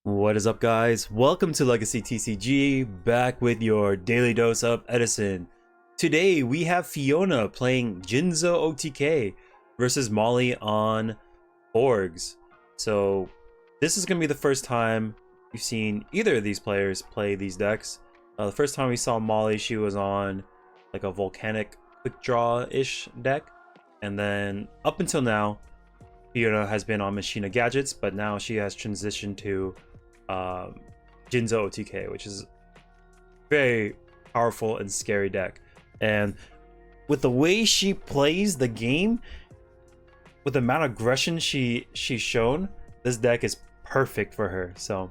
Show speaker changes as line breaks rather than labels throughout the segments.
What is up, guys? Welcome to Legacy TCG, back with your daily dose of Edison. Today we have Fiona playing Jinzo OTK versus Molly on Borgs. So this is going to be the first time we've seen either of these players play these decks. The first time we saw Molly, she was on like a volcanic quick draw-ish deck. And then up until now, Fiona has been on Machina Gadgets, but now she has transitioned to Jinzo OTK, which is very powerful and scary deck. And with the way she plays the game, with the amount of aggression she's shown, this deck is perfect for her. So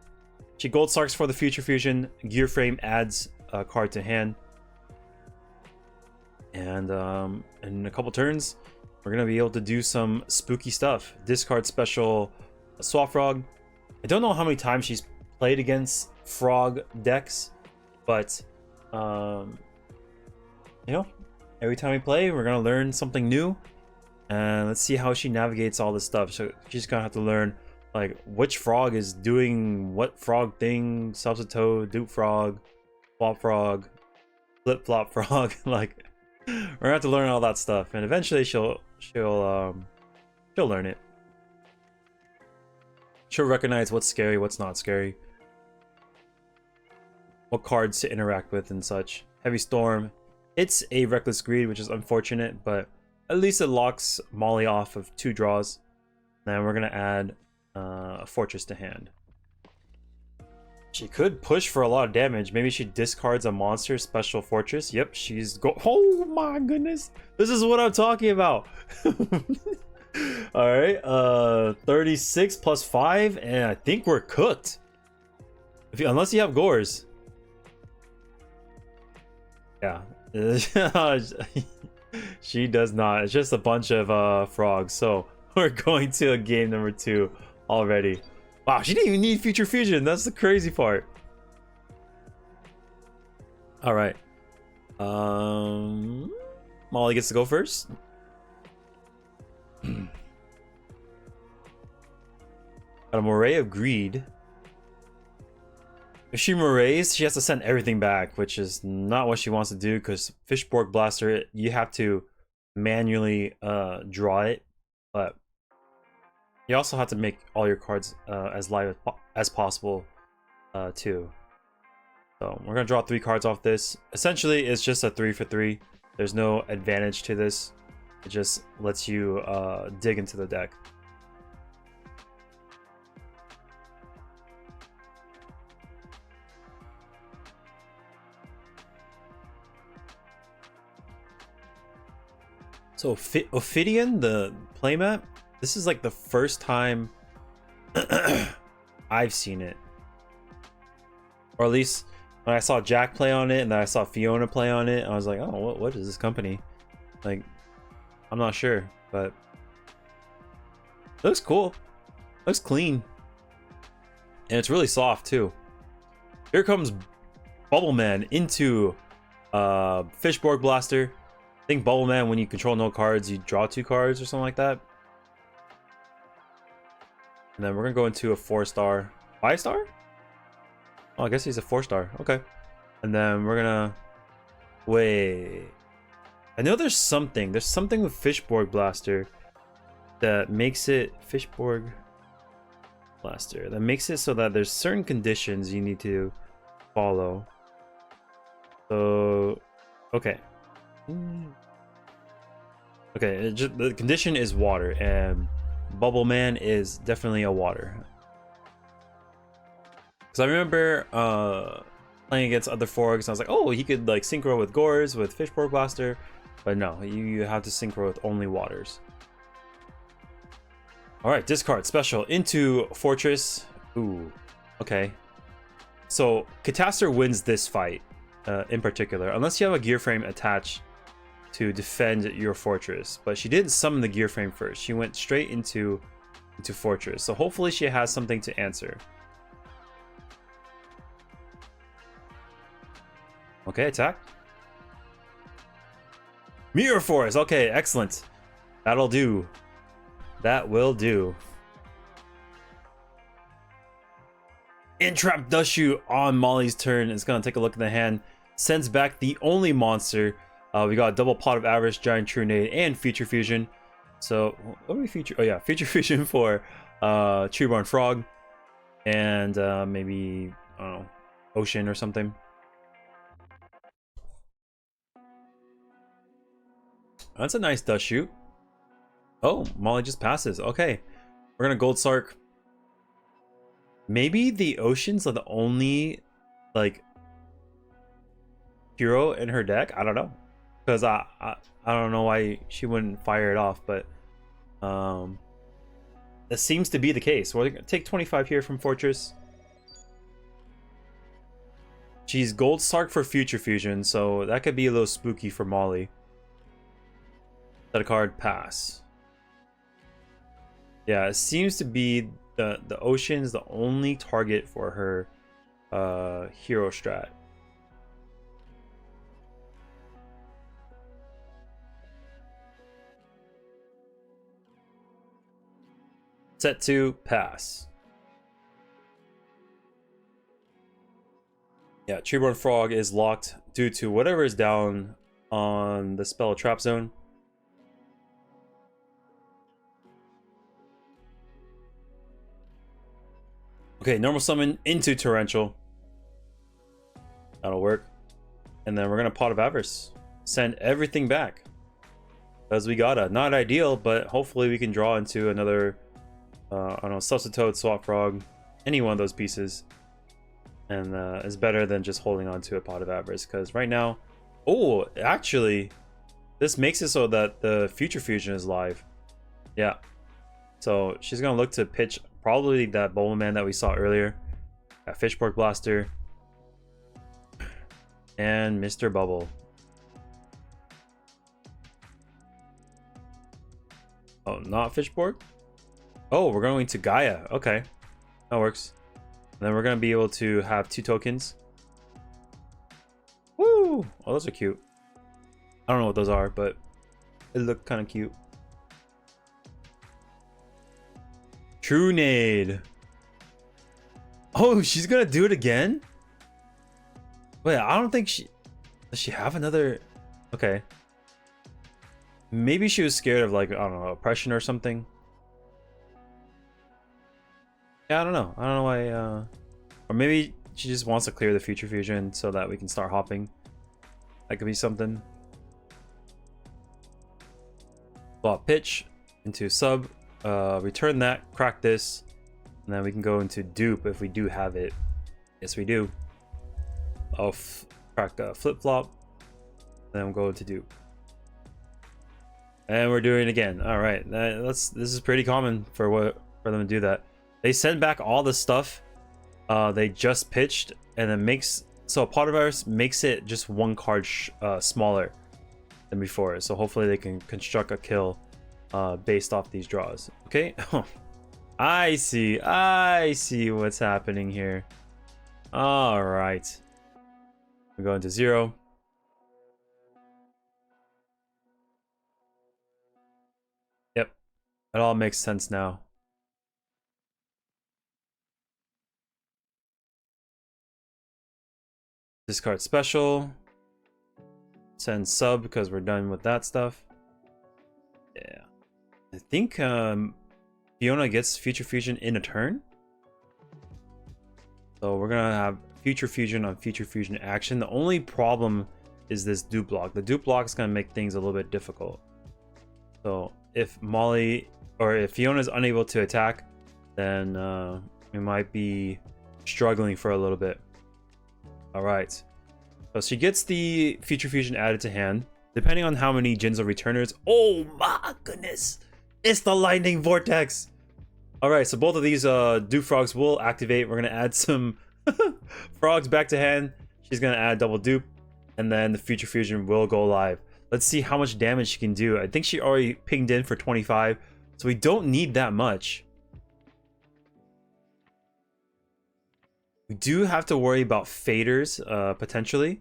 she Gold Sarks for the Future Fusion. Gear Frame adds a card to hand. And in a couple turns, we're gonna be able to do some spooky stuff. Discard special Swap Frog. I don't know how many times she's played against frog decks, but you know, every time we play, we're gonna learn something new, and let's see how she navigates all this stuff. So she's gonna have to learn like which frog is doing what frog thing, substitute, dupe frog, flop frog, flip flop frog. Like we're gonna have to learn all that stuff, and eventually she'll learn it. She'll recognize what's scary, what's not scary, what cards to interact with and such. Heavy Storm, it's a Reckless Greed, which is unfortunate, but at least it locks Molly off of 2 draws. Then we're gonna add a Fortress to hand. She could push for a lot of damage. Maybe she discards a monster special Fortress. Yep, oh my goodness, this is what I'm talking about. All right, 36 plus 5, and I think we're cooked. Unless you have Gores. Yeah. She does not. It's just a bunch of frogs. So we're going to game number 2 already. Wow, she didn't even need Future Fusion. That's the crazy part. All right. Molly gets to go first. Got a Moray of Greed. If she morays, she has to send everything back, which is not what she wants to do, because Fishborg Blaster, you have to manually draw it, but you also have to make all your cards as live as possible too. So we're gonna draw 3 cards off this. Essentially, it's just a 3 for 3. There's no advantage to this. It just lets you dig into the deck. So Ophidian, the playmat, this is like the first time I've seen it. Or at least when I saw Jack play on it and then I saw Fiona play on it, I was like, oh, what is this company? Like, I'm not sure, but it looks cool. Looks clean. And it's really soft too. Here comes Bubble Man into Fishborg Blaster. I think Bubble Man, when you control no cards, you draw 2 cards or something like that. And then we're gonna go into a 4-star. 5-star? Oh, I guess he's a 4-star. Okay. And then we're gonna wait. I know there's something with Fishborg Blaster that makes it Fishborg Blaster that makes it so that there's certain conditions you need to follow. So okay. Okay, the condition is water, and Bubble Man is definitely a water. Because I remember playing against other Forgs, and I was like, oh, he could like synchro with Gores, with Fishborg Blaster, but no, you have to synchro with only waters. All right, discard special into Fortress. Ooh, okay. So Catastor wins this fight in particular, unless you have a gear frame attached to defend your Fortress. But she didn't summon the gear frame first. She went straight into Fortress. So hopefully she has something to answer. Okay, attack. Mirror Force. Okay, excellent. That'll do. That will do. Entrap Dushu on Molly's turn. It's gonna take a look at the hand. Sends back the only monster. We got a double Pot of Avarice, Giant Trunade, and Future Fusion. So what do we feature? Oh yeah, Future Fusion for Treeborn Frog, and maybe I don't know, Ocean or something. That's a nice dust shoot. Oh, Molly just passes. Okay, we're gonna Gold Sark. Maybe the Oceans are the only like hero in her deck. I don't know, because I don't know why she wouldn't fire it off, but that seems to be the case. We're gonna take 25 here from Fortress. She's Gold Sark for Future Fusion, so that could be a little spooky for Molly. Set a card, pass. Yeah, it seems to be the Ocean is the only target for her hero strat. Set 2, pass. Yeah, Treeborn Frog is locked due to whatever is down on the spell Trap Zone. Okay, normal summon into Torrential. That'll work. And then we're gonna Pot of Avarice. Send everything back. Because we gotta. Not ideal, but hopefully we can draw into another I don't know, Substitute, Swap Frog, any one of those pieces. And it's better than just holding on to a Pot of Avarice, because right now, oh, actually, this makes it so that the Future Fusion is live. Yeah. So she's gonna look to pitch probably that Bowman that we saw earlier, that Fishpork Blaster, and Mr. Bubble. Oh, not Fishpork? Oh, we're going to Gaia. Okay, that works. And then we're gonna be able to have 2 tokens. Woo! Oh, those are cute. I don't know what those are, but they look kind of cute. Trunade. Oh, she's gonna do it again? Wait, I don't think she... Does she have another... Okay. Maybe she was scared of, like, I don't know, oppression or something. Yeah, I don't know. I don't know why... Or maybe she just wants to clear the Future Fusion so that we can start hopping. That could be something. Swap pitch into sub. Return that, crack this, and then we can go into dupe if we do have it. Yes, we do. I'll crack a flip flop, then we'll go into dupe, and we're doing it again. All right, this is pretty common for them to do that. They send back all the stuff they just pitched, and then makes so a Pot of Avarice makes it just 1 card smaller than before. So hopefully they can construct a kill based off these draws. Okay. I see what's happening here. All right, we're going to 0. Yep, it all makes sense now. Discard special, send sub because we're done with that stuff. Yeah, I think Fiona gets Future Fusion in a turn. So we're gonna have Future Fusion on Future Fusion action. The only problem is this dupe block. The dupe block is gonna make things a little bit difficult. So if Molly or if Fiona is unable to attack, then we might be struggling for a little bit. All right, so she gets the Future Fusion added to hand. Depending on how many Jinzo returners. Oh my goodness, it's the Lightning Vortex. All right, so both of these dupe frogs will activate. We're gonna add some frogs back to hand. She's gonna add double dupe, and then the Future Fusion will go live. Let's see how much damage she can do. I think she already pinged in for 25, so we don't need that much. We do have to worry about faders, potentially.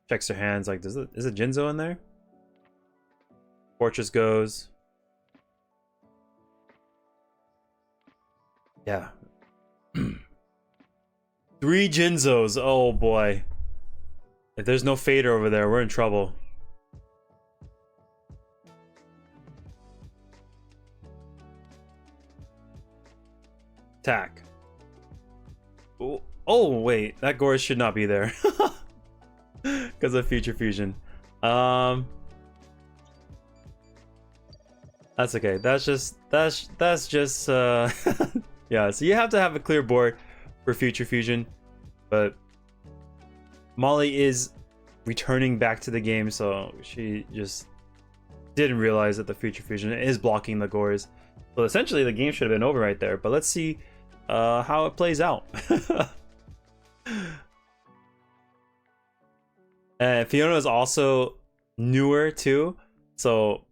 Checks her hands, like, is it Jinzo in there? Fortress goes. Yeah. 3 Jinzos. Oh boy. If there's no fader over there, we're in trouble. Attack. Oh wait, that Gore should not be there. Because of future fusion. That's okay. That's just yeah, so you have to have a clear board for future fusion, but Molly is returning back to the game, so she just didn't realize that the future fusion is blocking the Gores. So essentially the game should have been over right there, but let's see how it plays out. And Fiona is also newer too, so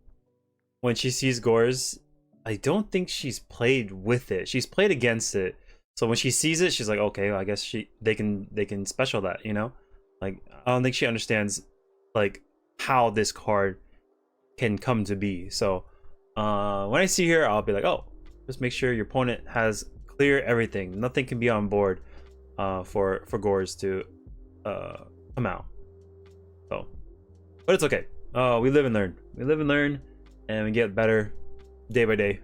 when she sees Gores, I don't think she's played with it. She's played against it. So when she sees it, she's like, okay, well, I guess they can special that, you know? Like, I don't think she understands like how this card can come to be. So when I see her, I'll be like, oh, just make sure your opponent has clear everything. Nothing can be on board for Gores to come out. So, but it's okay. We live and learn. We live and learn, and we get better day by day.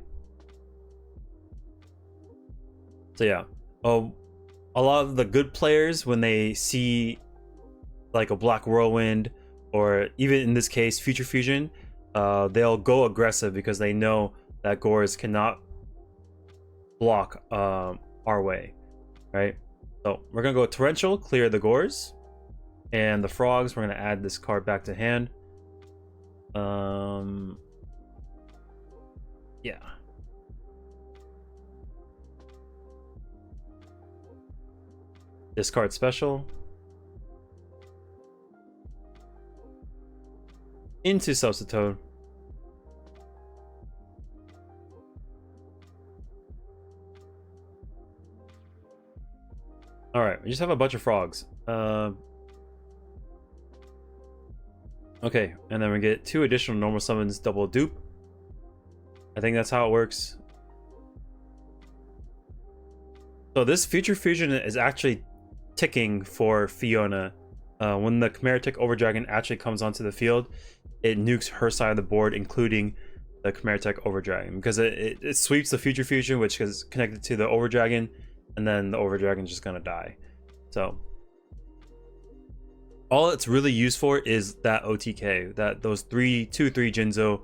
So yeah, a lot of the good players, when they see like a Black Whirlwind, or even in this case Future Fusion, they'll go aggressive because they know that Gores cannot block our way, right? So we're gonna go Torrential, clear the Gores, and the Frogs, we're gonna add this card back to hand. Yeah. Discard special. Into Substitute. Alright, we just have a bunch of frogs. Okay, and then we get 2 additional normal summons, double dupe. I think that's how it works. So this future fusion is actually ticking for Fiona. When the Chimeritic Overdragon actually comes onto the field, it nukes her side of the board, including the Chimeritic Overdragon, because it sweeps the future fusion, which is connected to the Overdragon, and then the Overdragon is just gonna die. So all it's really used for is that OTK, those 2-3 Jinzo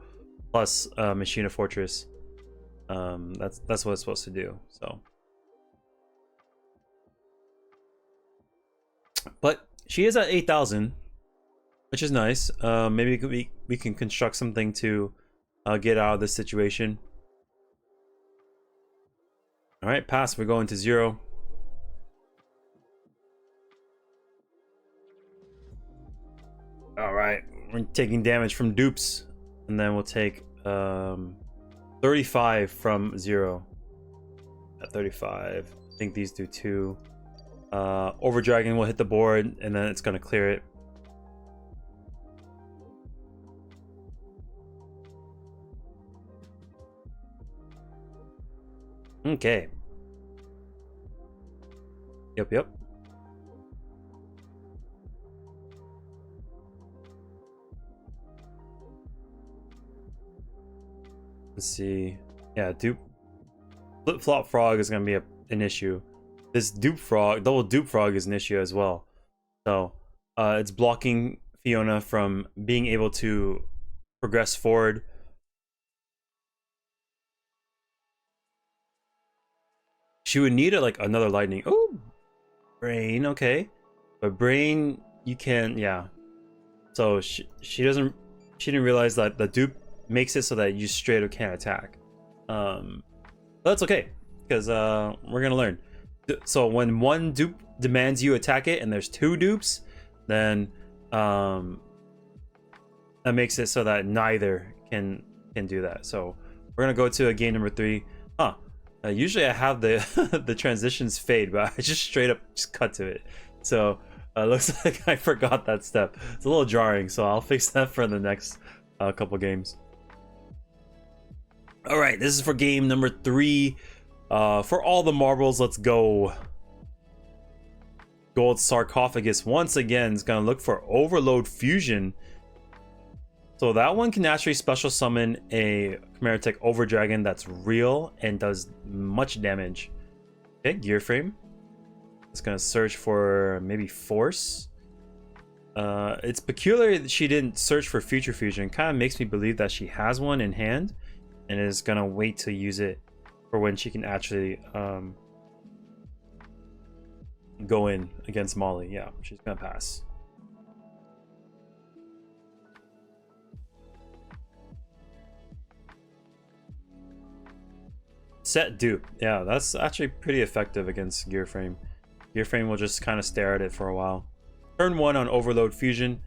plus Machina Fortress. That's what it's supposed to do. So, but she is at 8,000, which is nice. Maybe we can construct something to get out of this situation. All right, pass. We're going to 0. All right, we're taking damage from dupes, and then we'll take 35 from 0. At 35, I think these do 2. Overdragon will hit the board, and then it's gonna clear it. Okay. Yep. Let's see. Yeah, dupe. Flip-flop frog is gonna be an issue. This dupe frog, double dupe frog, is an issue as well. So it's blocking Fiona from being able to progress forward. She would need like another lightning. Oh, brain, okay, but brain you can, yeah. So she didn't realize that the dupe makes it so that you straight up can't attack. But that's okay, because we're gonna learn. So when one dupe demands you attack it and there's 2 dupes, then that makes it so that neither can do that. So we're gonna go to a game number 3. Usually I have the the transitions fade, but I just straight up cut to it. So looks like I forgot that step. It's a little jarring, so I'll fix that for the next couple games. All right, this is for game number 3. For all the marbles, let's go. Gold Sarcophagus once again is gonna look for Overload Fusion. So that one can actually special summon a Chimera Tech Over Dragon that's real and does much damage. Okay, Gear Frame. It's gonna search for maybe Force. It's peculiar that she didn't search for Future Fusion. Kind of makes me believe that she has one in hand and is gonna wait to use it for when she can actually go in against Molly. Yeah, she's gonna pass. Set dupe. Yeah, that's actually pretty effective against Gear Frame. Gear Frame will just kind of stare at it for a while. Turn 1 on Overload Fusion.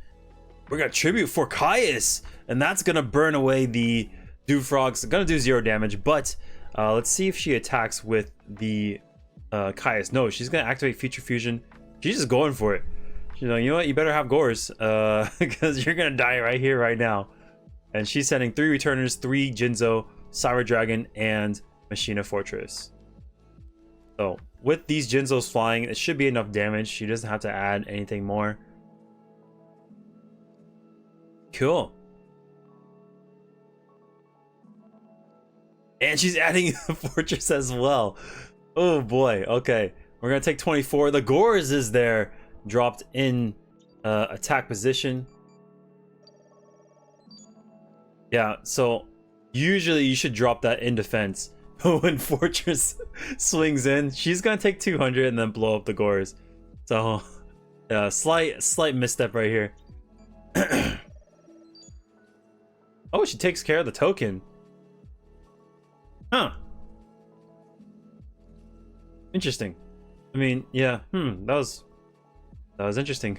We got Tribute for Caius, and that's gonna burn away the Dupe Frogs. Gonna do 0 damage, but let's see if she attacks with the Caius. No, she's gonna activate Future Fusion. She's just going for it. She's like, you know what? You better have Gores, because you're gonna die right here, right now. And she's sending 3 Returners, 3 Jinzo, Cyber Dragon, and Machina Fortress. So with these Jinzos flying, it should be enough damage. She doesn't have to add anything more. Cool. And she's adding a Fortress as well. Oh boy. Okay, we're gonna take 24. The Gores is there, dropped in attack position. Yeah, so usually you should drop that in defense. When Fortress swings in, she's gonna take 200 and then blow up the Gores. So slight misstep right here. Oh, she takes care of the token. Huh. Interesting. I mean, yeah, that was interesting.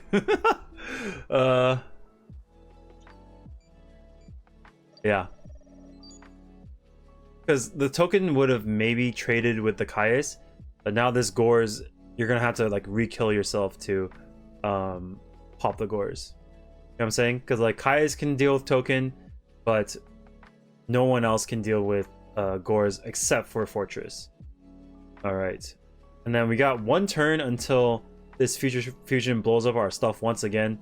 Yeah. Because the token would have maybe traded with the Caius, but now this Gores, you're gonna have to like re-kill yourself to pop the Gores. You know what I'm saying? Because like Caius can deal with token, but no one else can deal with Gores except for Fortress. Alright. And then we got 1 turn until this Future Fusion blows up our stuff once again.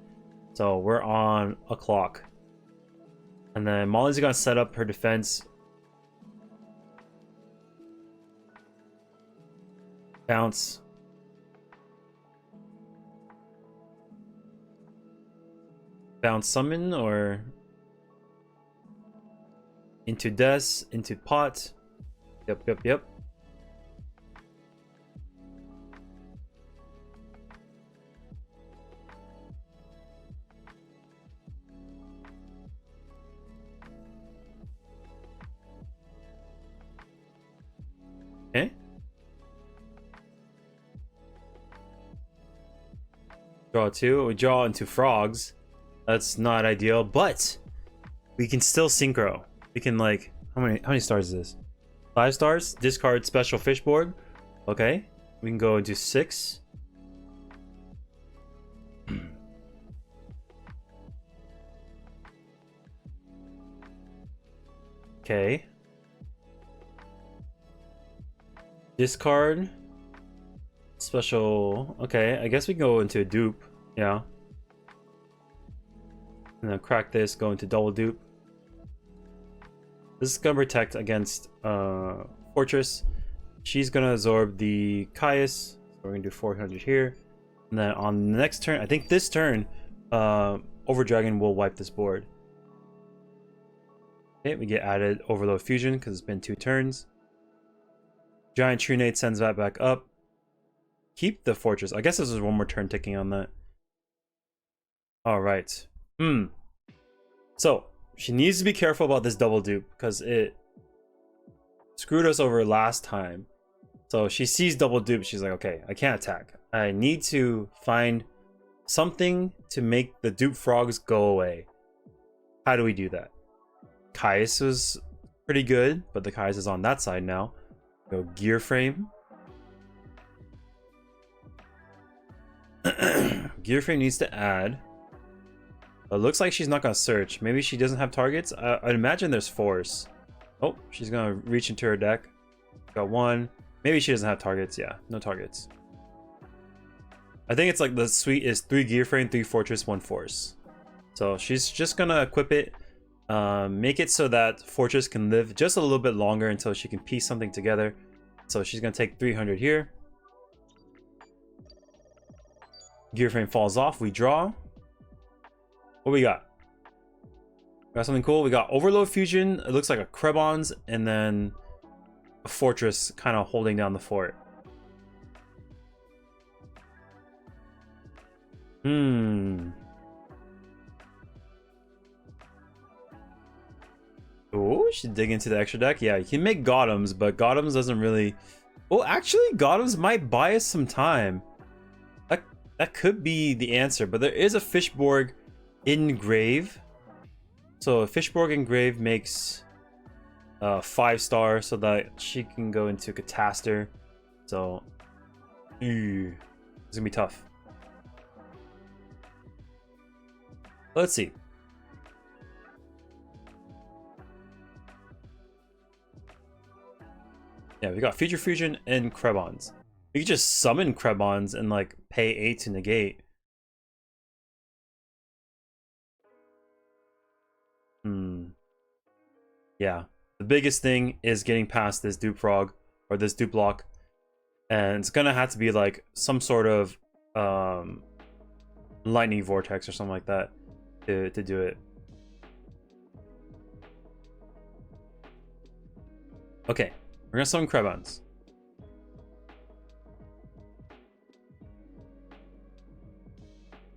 So we're on a clock. And then Molly's gonna set up her defense. Bounce. Bounce summon or into Des, into Pot. Yep. Okay. Draw 2. We draw into Frogs. That's not ideal, but we can still synchro. We can like how many stars is this? 5 stars. Discard special fishboard. Okay. We can go into 6. Okay. Discard special. Okay, I guess we can go into a dupe. Yeah. And then crack this, go into double dupe. This is gonna protect against Fortress. She's gonna absorb the Caius. So we're gonna do 400 here. And then on the next turn, I think this turn, Over Dragon will wipe this board. Okay, we get added Overload Fusion because it's been 2 turns. Giant Trunade sends that back up. Keep the Fortress. I guess this is 1 more turn ticking on that. Alright. So, she needs to be careful about this double dupe because it screwed us over last time. So she sees double dupe. She's like, okay, I can't attack. I need to find something to make the dupe frogs go away. How do we do that? Caius was pretty good, but the Caius is on that side now. Go Gear Frame. Gear Frame needs to add. It looks like she's not gonna search. Maybe she doesn't have targets. I'd imagine there's Force. Oh, she's gonna reach into her deck. Got 1. Maybe she doesn't have targets. Yeah, no targets. I think it's like the suite is 3 gear frame, 3 fortress, 1 force. So she's just gonna equip it, make it so that fortress can live just a little bit longer until she can piece something together. So she's gonna take 300 here. Gear frame falls off, we draw. What we got? Got something cool. We got Overload Fusion. It looks like a Krebons, and then a Fortress kind of holding down the fort. Oh, should dig into the extra deck. Yeah, you can make Gotems, but Gotems doesn't really... Oh, actually, Gotems might buy us some time. That could be the answer, but there is a Fishborg Engrave. So a Fishborg Engrave makes 5-star so that she can go into Cataster. So it's gonna be tough. Let's see. Yeah, we got Future Fusion and Krebons. We could just summon Krebons and like pay 8 to negate. Yeah, the biggest thing is getting past this dupe frog or this dupe block, and it's gonna have to be like some sort of lightning vortex or something like that to do it. Okay, we're gonna summon Krebons.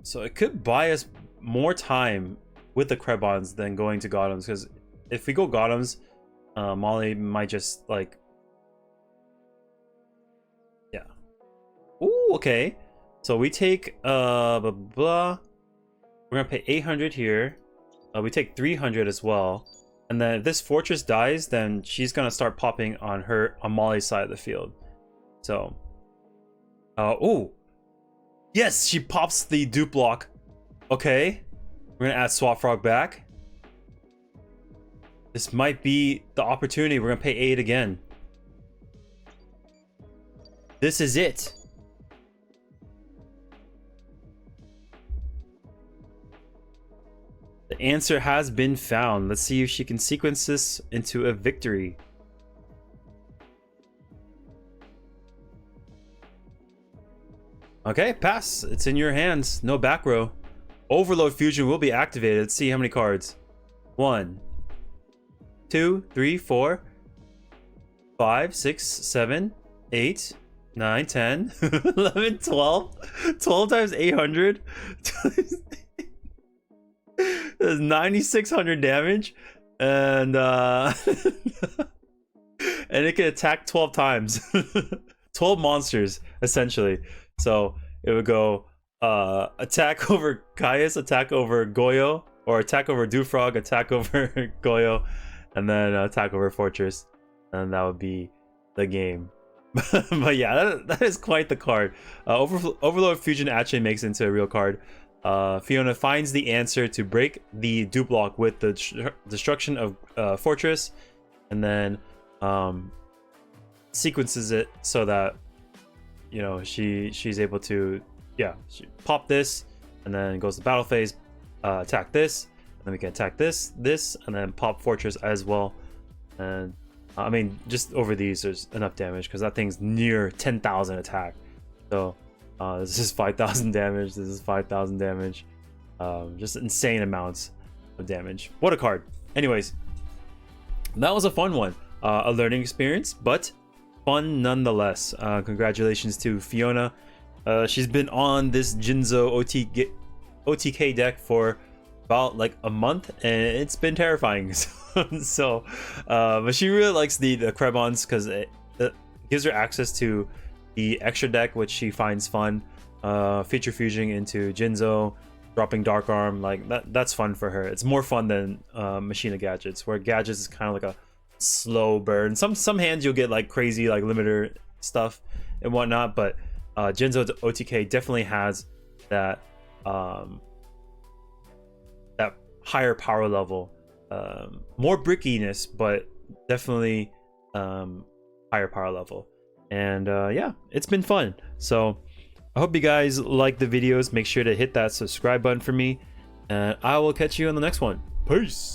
So it could buy us more time with the Krebons than going to Gotems, because if we go Gotems, Molly might just like... Yeah. Ooh, okay. So we take blah, blah. We're gonna pay 800 here. We take 300 as well. And then if this fortress dies, then she's gonna start popping on Molly's side of the field. So oh yes, she pops the dupe block. Okay, we're gonna add Swap Frog back. This might be the opportunity. We're gonna pay 8 again. This is it. The answer has been found. Let's see if she can sequence this into a victory. Okay, pass. It's in your hands. No back row. Overload Fusion will be activated. Let's see how many cards. 1, 2, 3, 4, 5, 6, 7, 8, 9, 10, 11, 12. 12 times 800. That's 9,600 damage. And and it can attack 12 times. 12 monsters, essentially. So it would go attack over Caius, attack over Goyo, or attack over Dufrog, attack over Goyo, and then attack over Fortress, and that would be the game. But yeah, that is quite the card. Overload Fusion actually makes it into a real card. Fiona finds the answer to break the dupe block with the destruction of Fortress, and then sequences it so that, you know, she's able to, yeah, she pop this, and then goes to battle phase, attack this, and then we can attack this, and then pop Fortress as well. And I mean, just over these, there's enough damage because that thing's near 10,000 attack. So this is 5,000 damage. This is 5,000 damage. Just insane amounts of damage. What a card. Anyways, that was a fun one. A learning experience, but fun nonetheless. Congratulations to Fiona. She's been on this Jinzo OTK deck for about like a month, and it's been terrifying. So but she really likes the Krebons because it gives her access to the extra deck, which she finds fun. Feature fusing into Jinzo, dropping Dark Arm, like that's fun for her. It's more fun than Machine of Gadgets, where Gadgets is kind of like a slow burn. Some hands you'll get like crazy like limiter stuff and whatnot, but Jinzo OTK definitely has that that higher power level, more brickiness, but definitely higher power level. And yeah, it's been fun. So I hope you guys like the videos. Make sure to hit that subscribe button for me, and I will catch you on the next one. Peace.